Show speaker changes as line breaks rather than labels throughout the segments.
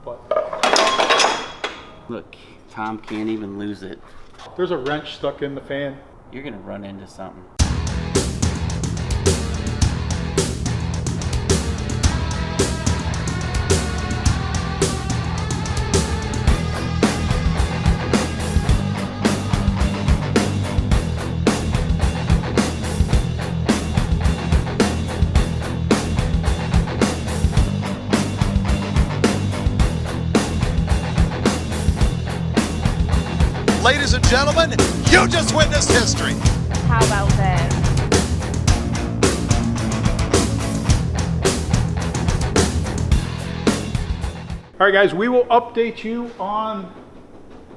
But
look, Tom can't even lose it.
there's a wrench stuck in the fan.
You're gonna run into something.
Ladies and gentlemen, you just witnessed history.
How about this?
All right, guys, we will update you on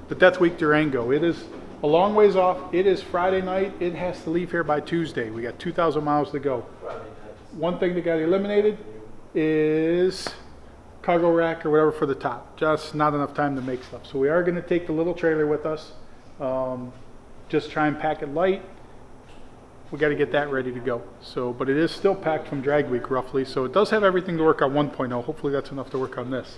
the Death Week Durango. It is a long ways off. It is Friday night. It has to leave here by Tuesday. We got 2,000 miles to go. One thing that got eliminated is cargo rack or whatever for the top. Just not enough time to make stuff. So we are going to take the little trailer with us. Just try and pack it light. We got to get that ready to go. So, but it is still packed from drag week roughly. So it does have everything to work on 1.0. Hopefully that's enough to work on this.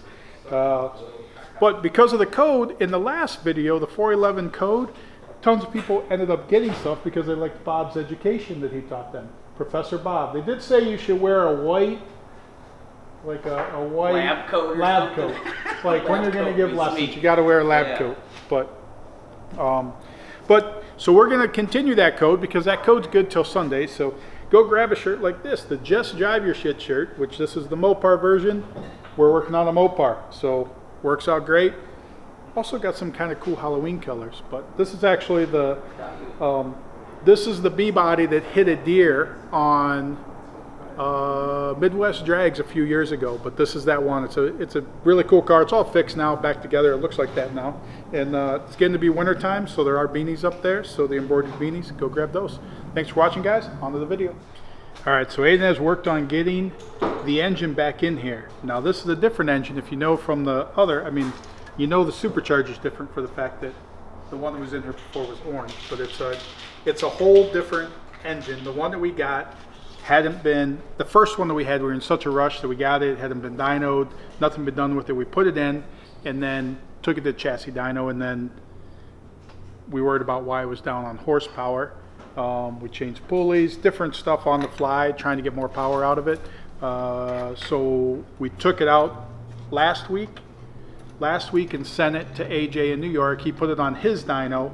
But because of the code in the last video, the 411 code, tons of people ended up getting stuff because they liked Bob's education that he taught them. Professor Bob. They did say you should wear a white, like a white
lab coat.
Like when you're going to give lessons, you got to wear a lab coat. But so we're going to continue that code because that code's good till Sunday. So go grab a shirt like this, the Just Drive Your Shit shirt, which this is the Mopar version. We're working on a Mopar, so works out great. Also got some kind of cool Halloween colors, but this is actually the this is the B body that hit a deer on Midwest Drags a few years ago, but this is that one. It's a really cool car. It's all fixed now, back together. It looks like that now, and it's getting to be winter time, so there are beanies up there. So the embroidered beanies, go grab those. Thanks for watching, guys. On to the video. All right, so Aiden has worked on getting the engine back in here. Now this is a different engine. If you know from the other, I mean, you know the supercharger is different for the fact that the one that was in here before was orange, but it's a whole different engine. The one that we got hadn't been, the first one that we had, we were in such a rush that we got it hadn't been dynoed, nothing been done with it. We put it in and then took it to chassis dyno, and then we worried about why it was down on horsepower. We changed pulleys, different stuff on the fly, trying to get more power out of it. So we took it out last week and sent it to AJ in New York. He put it on his dyno,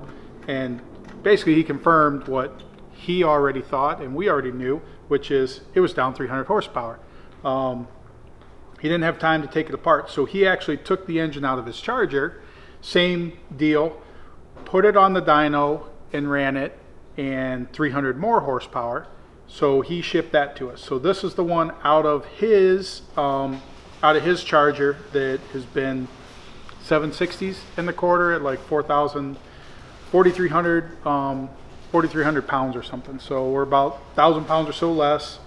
and basically he confirmed what he already thought and we already knew, which is it was down 300 horsepower. He didn't have time to take it apart, so he actually took the engine out of his Charger, same deal, put it on the dyno and ran it, and 300 more horsepower. So he shipped that to us. So this is the one out of his Charger that has been 760s in the quarter at like 4,300 pounds or something. So we're about 1,000 pounds or so less.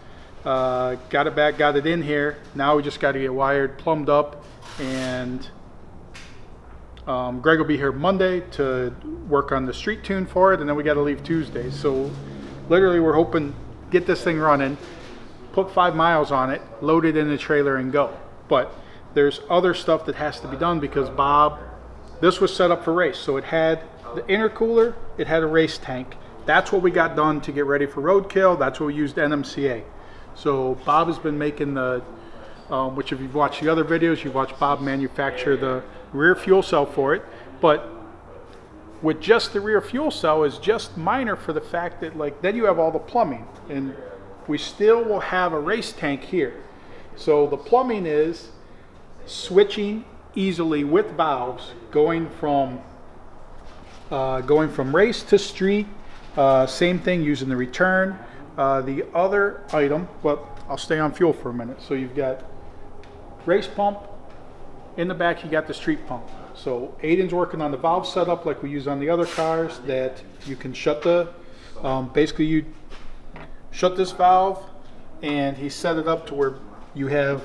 Got it back, got it in here. Now we just got to get wired, plumbed up, and Greg will be here Monday to work on the street tune for it, and then we got to leave Tuesday. So literally we're hoping get this thing running, put 5 miles on it, load it in the trailer and go. But there's other stuff that has to be done because Bob, this was set up for race. So it had the intercooler, it had a race tank. That's what we got done to get ready for roadkill. That's what we used NMCA. So Bob has been making the, which if you've watched the other videos, you've watched Bob manufacture the rear fuel cell for it. But with just the rear fuel cell is just minor for the fact that like then you have all the plumbing, and we still will have a race tank here. So the plumbing is switching easily with valves going from race to street. Same thing using the return. The other item, well, I'll stay on fuel for a minute. So you've got race pump. In the back, you got the street pump. So Aiden's working on the valve setup like we use on the other cars that you can shut the, basically you shut this valve and he set it up to where you have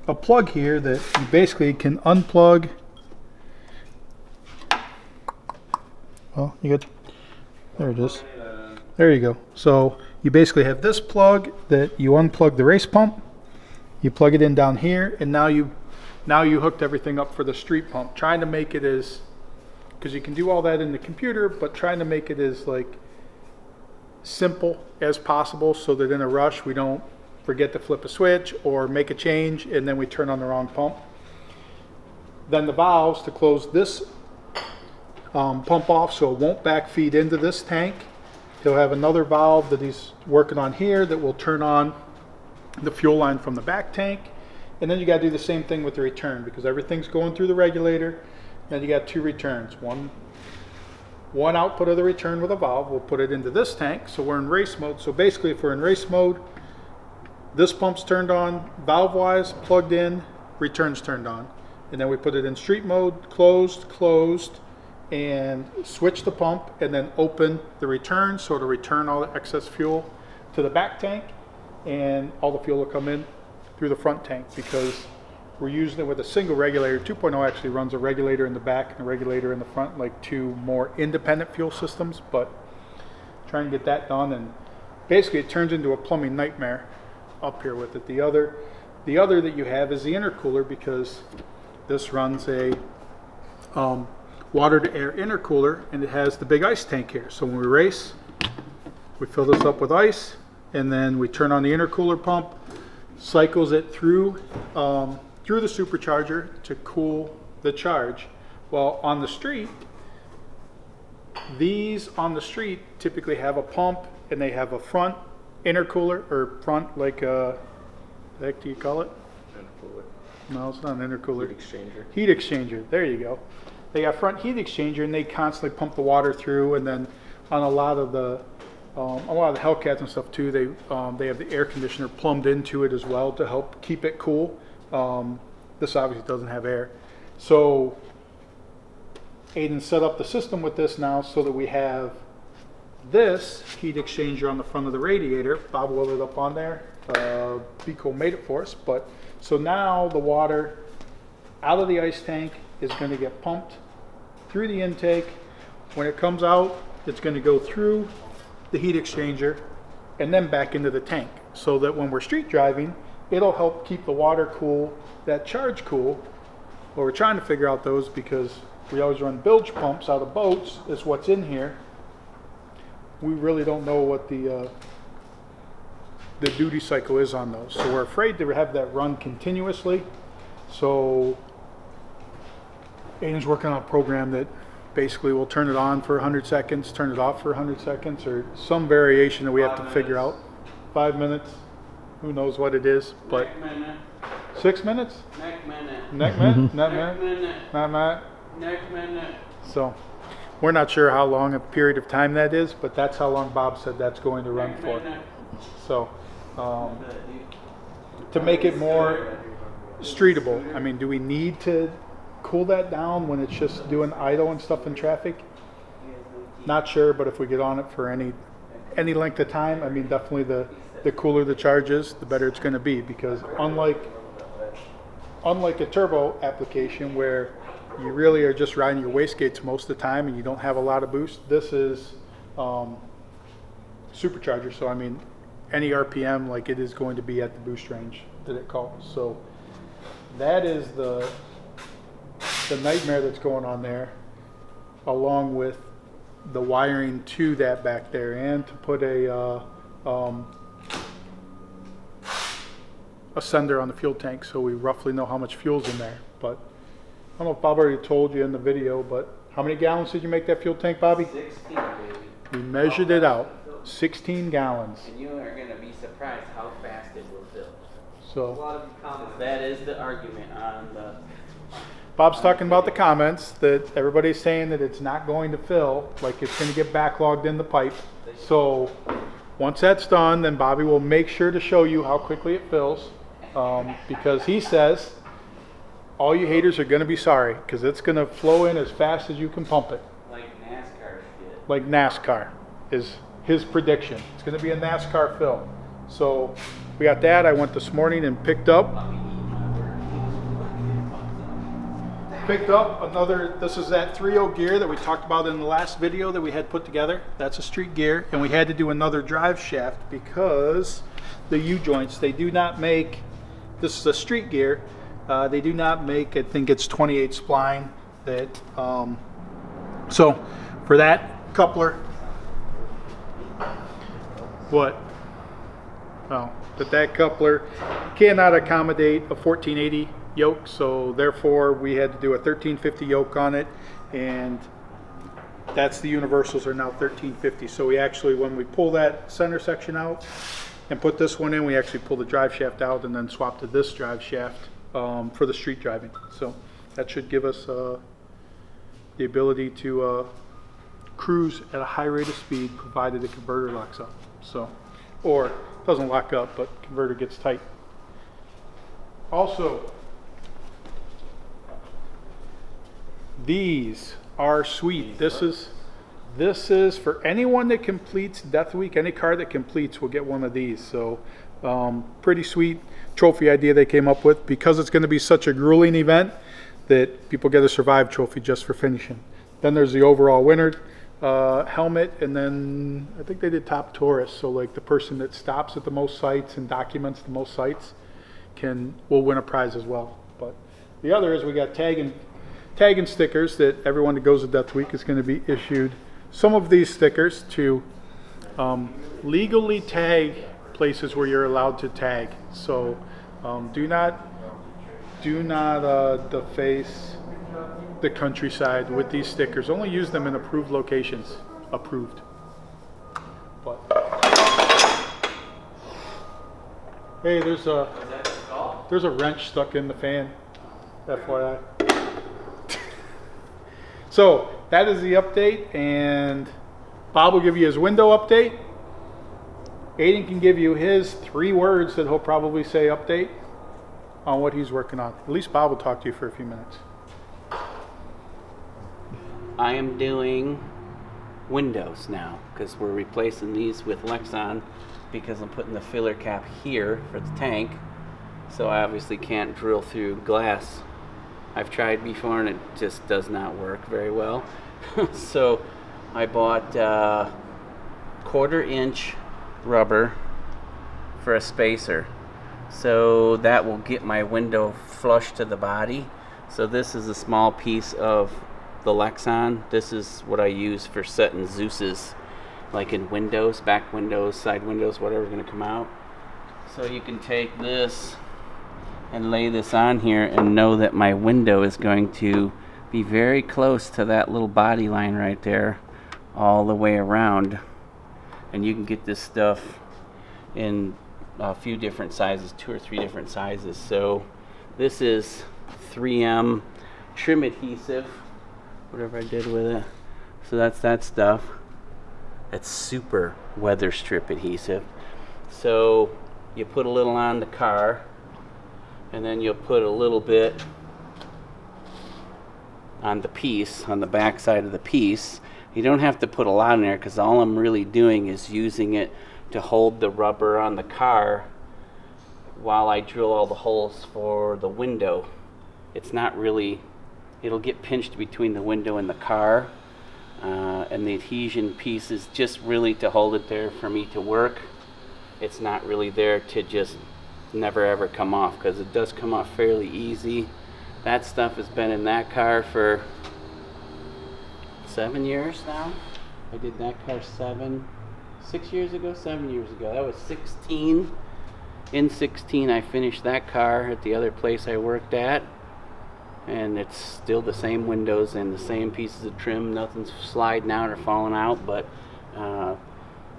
a plug here that you basically can unplug. Well, you got, there it is. There you go. So you basically have this plug that you unplug the race pump, you plug it in down here, and now you Now you hooked everything up for the street pump, trying to make it as, because you can do all that in the computer, but trying to make it as like simple as possible so that in a rush we don't forget to flip a switch or make a change and then we turn on the wrong pump. Then the valves to close this pump off so it won't backfeed into this tank. He'll have another valve that he's working on here that will turn on the fuel line from the back tank. And then you got to do the same thing with the return, because everything's going through the regulator. Then you got 2 returns. One output of the return with a valve. We'll put it into this tank, so we're in race mode. So basically, if we're in race mode, this pump's turned on, valve-wise, plugged in, returns turned on. And then we put it in street mode, closed, and switch the pump, and then open the return, so it'll return all the excess fuel to the back tank, and all the fuel will come in through the front tank, because we're using it with a single regulator. 2.0 actually runs a regulator in the back and a regulator in the front, like 2 more independent fuel systems, but trying to get that done, and basically it turns into a plumbing nightmare up here with it. The other that you have is the intercooler, because this runs a water to air intercooler, and it has the big ice tank here. So when we race, we fill this up with ice, and then we turn on the intercooler pump, cycles it through the supercharger to cool the charge. Well, on the street, these on the street typically have a pump, and they have a front intercooler, or front, like what the heck do you call it?
Intercooler.
No, it's not an intercooler.
Heat exchanger.
Heat exchanger. There you go. They got front heat exchanger, and they constantly pump the water through. And then on a lot of the Hellcats and stuff too, they have the air conditioner plumbed into it as well to help keep it cool. This obviously doesn't have air, so Aiden set up the system with this now so that we have this heat exchanger on the front of the radiator. Bob welded up on there. Be Cool made it for us, but so now the water out of the ice tank is going to get pumped through the intake. When it comes out, it's going to go through the heat exchanger and then back into the tank, so that when we're street driving, it'll help keep the water cool, that charge cool. Well, we're trying to figure out those, because we always run bilge pumps out of boats, is what's in here. We really don't know what the duty cycle is on those, so we're afraid to have that run continuously. So Aiden's working on a program that basically will turn it on for 100 seconds, turn it off for 100 seconds, or some variation that we have to figure out. 5 minutes, who knows what it is, but
Neck minute.
6 minutes?
Neck minute.
Neck minute? Not
Neck
minute?
minute.
Not minute?
Neck minute.
So we're not sure how long a period of time that is, but that's how long Bob said that's going to run
Neck
for.
minute.
So to make it more streetable, I mean, do we need to cool that down when it's just doing idle and stuff in traffic? Not sure, but if we get on it for any length of time, I mean, definitely the cooler the charge is, the better it's going to be, because unlike a turbo application where you really are just riding your wastegates most of the time and you don't have a lot of boost, this is supercharger. So I mean, any RPM, like, it is going to be at the boost range that it calls. So that is the nightmare that's going on there, along with the wiring to that back there, and to put a sender on the fuel tank so we roughly know how much fuel's in there. But I don't know if Bob already told you in the video, but how many gallons did you make that fuel tank, Bobby?
16, baby.
We measured it out. 16 gallons.
And you are going to be surprised how fast it will fill.
So
That is the argument on the...
Bob's talking about the comments that everybody's saying that it's not going to fill, like it's going to get backlogged in the pipe. So once that's done, then Bobby will make sure to show you how quickly it fills, because he says all you haters are going to be sorry, because it's going to flow in as fast as you can pump it.
Like NASCAR did.
Like NASCAR is his prediction. It's going to be a NASCAR fill. So we got that. I went this morning and picked up another, this is that 3.0 gear that we talked about in the last video that we had put together. That's a street gear, and we had to do another drive shaft because the U-joints, they do not make, this is a street gear, They do not make, I think it's 28 spline that, so for that coupler, what? Oh, but that coupler cannot accommodate a 1480 yoke, so therefore we had to do a 1350 yoke on it, and that's the universals are now 1350. So we actually, when we pull that center section out and put this one in, we actually pull the drive shaft out and then swap to this drive shaft for the street driving. So that should give us the ability to cruise at a high rate of speed, provided the converter locks up. So, or doesn't lock up, but converter gets tight. Also, these are sweet. This is for anyone that completes Death Week. Any car that completes will get one of these. So pretty sweet trophy idea they came up with, because it's going to be such a grueling event that people get a survive trophy just for finishing. Then there's the overall winner helmet, and then I think they did top tourist. So like the person that stops at the most sites and documents the most sites will win a prize as well. But the other is we got tag and stickers that everyone that goes to Death Week is going to be issued some of these stickers to legally tag places where you're allowed to tag. So do not deface the countryside with these stickers. Only use them in approved locations. Approved. But hey, there's a wrench stuck in the fan. FYI. So that is the update, and Bob will give you his window update. Aiden can give you his 3 words that he'll probably say update on what he's working on. At least Bob will talk to you for a few minutes.
I am doing windows now because we're replacing these with Lexan, because I'm putting the filler cap here for the tank. So I obviously can't drill through glass. I've tried before and it just does not work very well. So I bought 1/4 inch rubber for a spacer. So that will get my window flush to the body. So this is a small piece of the Lexan. This is what I use for setting Zeus's, like in windows, back windows, side windows, whatever is going to come out. So you can take this and lay this on here and know that my window is going to be very close to that little body line right there all the way around. And you can get this stuff in a few different sizes, 2 or 3 different sizes. So this is 3M trim adhesive, whatever I did with it. So that's that stuff. It's super weather strip adhesive. So you put a little on the car, and then you'll put a little bit on the piece, on the back side of the piece. You don't have to put a lot in there, because all I'm really doing is using it to hold the rubber on the car while I drill all the holes for the window. It's not really, it'll get pinched between the window and the car, and the adhesion piece is just really to hold it there for me to work. It's not really there to just never ever come off, because it does come off fairly easy. That stuff has been in that car for 7 years now. I did that car 7 years ago. That was 16. In 16 I finished that car at the other place I worked at, and it's still the same windows and the same pieces of trim. Nothing's sliding out or falling out, but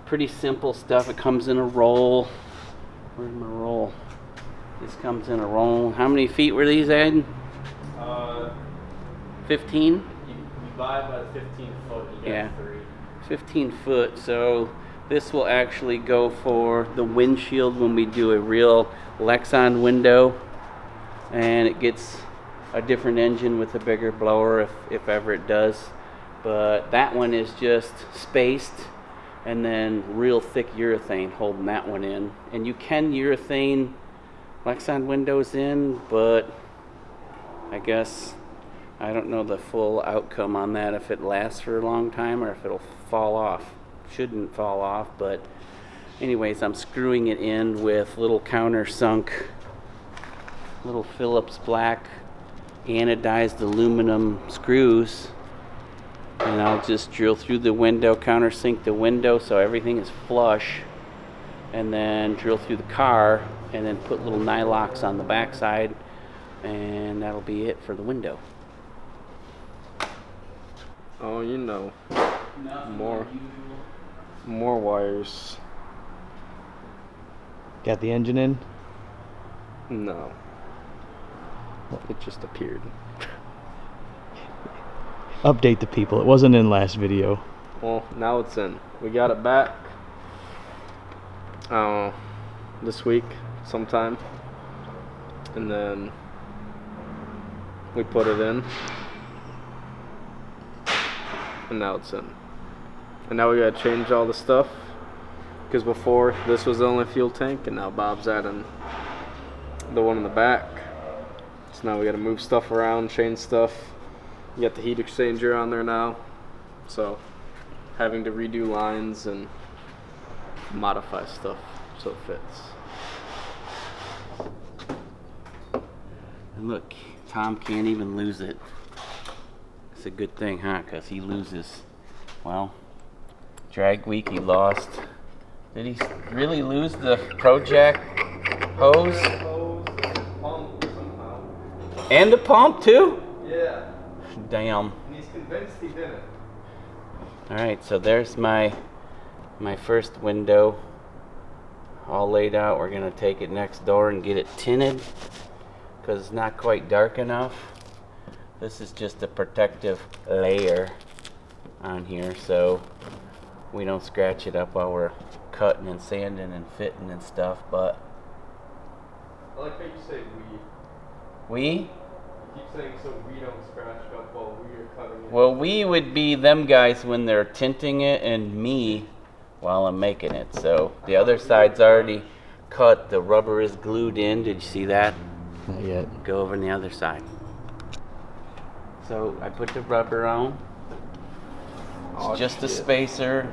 pretty simple stuff. It comes in a roll. Where's my roll? This comes in a roll. How many feet were these, Ed? 15?
You buy about 15 foot, you
Yeah.
got 3.
15 foot. So this will actually go for the windshield when we do a real Lexan window, and it gets a different engine with a bigger blower if ever it does. But that one is just spaced, and then real thick urethane holding that one in. And you can urethane Lexan windows in, but I guess I don't know the full outcome on that, if it lasts for a long time or if it'll fall off. Shouldn't fall off, but anyways, I'm screwing it in with little countersunk little Phillips black anodized aluminum screws, and I'll just drill through the window, countersink the window so everything is flush, and then drill through the car, and then put little nylocks on the backside, and that'll be it for the window.
Oh, you know, more wires.
Got the engine in?
No, it just appeared.
Update the people. It wasn't in last video.
Well, now it's in. We got it back this week sometime, and then we put it in, and now it's in. And now we gotta change all the stuff, because before this was the only fuel tank, and now Bob's adding the one in the back. So now we gotta move stuff around, change stuff. You got the heat exchanger on there now, so having to redo lines and modify stuff so it fits.
And look, Tom can't even lose it. It's a good thing, huh? Because he loses. Well, drag week he lost. Did he really lose the project hose?
Pump somehow.
And the pump too?
Yeah.
Damn.
And he's convinced he didn't.
Alright, so there's my first window all laid out. We're gonna take it next door and get it tinted because it's not quite dark enough. This is just a protective layer on here so we don't scratch it up while we're cutting and sanding and fitting and stuff. But
I like how you say we.
we?
You keep saying so we don't scratch it up while we are cutting it.
Well, we would be them guys when they're tinting it, and me while I'm making it. So the other side's already cut. The rubber is glued in. Did you see that?
Not yet.
Go over on the other side. So I put the rubber on.
Oh,
It's just a
shit.
spacer.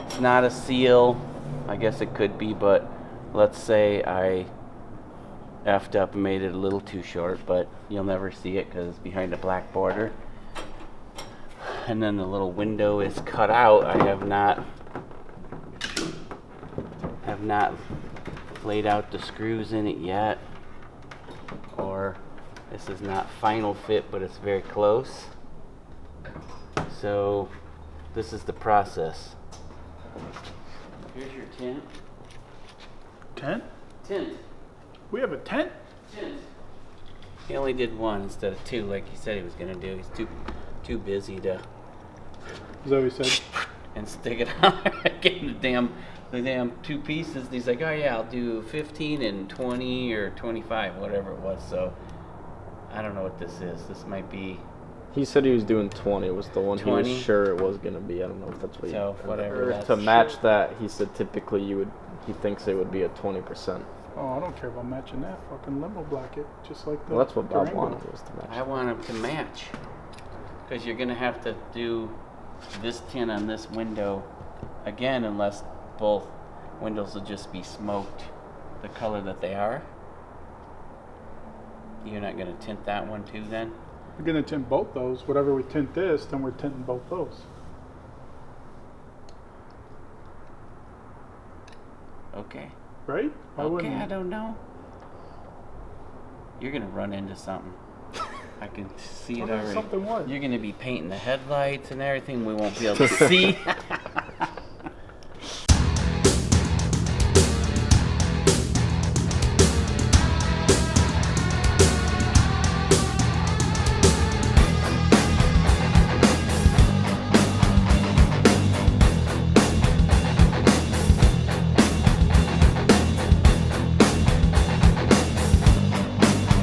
It's not a seal. I guess it could be, but let's say I effed up and made it a little too short, but you'll never see it because it's behind a black border. And then the little window is cut out. I have not laid out the screws in it yet, or this is not final fit, but it's very close. So this is the process. Here's your tint.
Tent?
Tint.
We have a tent?
Tint. He only did one instead of two, like he said he was gonna do. He's too busy to
Is that what he said?
and stick it on there. Getting the damn two pieces. He's like, oh yeah, I'll do 15 and 20 or 25, whatever it was. So I don't know what this is. This might be
He said he was doing 20 was the one
20?
he was sure it was gonna be. I don't know if that's what
So, whatever
or
that's-
to match that, he said typically he thinks it would be a 20%.
Oh, I don't care about matching that. Fucking limo block it, just like the
Well, that's what Bob
Durango.
wanted was to match.
I want them to match, because you're gonna have to do this tint on this window again, unless both windows will just be smoked the color that they are. You're not gonna tint that one too, then?
We're gonna tint both those. Whatever we tint this, then we're tinting both those.
Okay.
Right? Why
Okay,
wouldn't
I
we?
don't know. You're gonna run into something. I can see it
Well,
already.
something what?
You're gonna be painting the headlights and everything. We won't be able to see.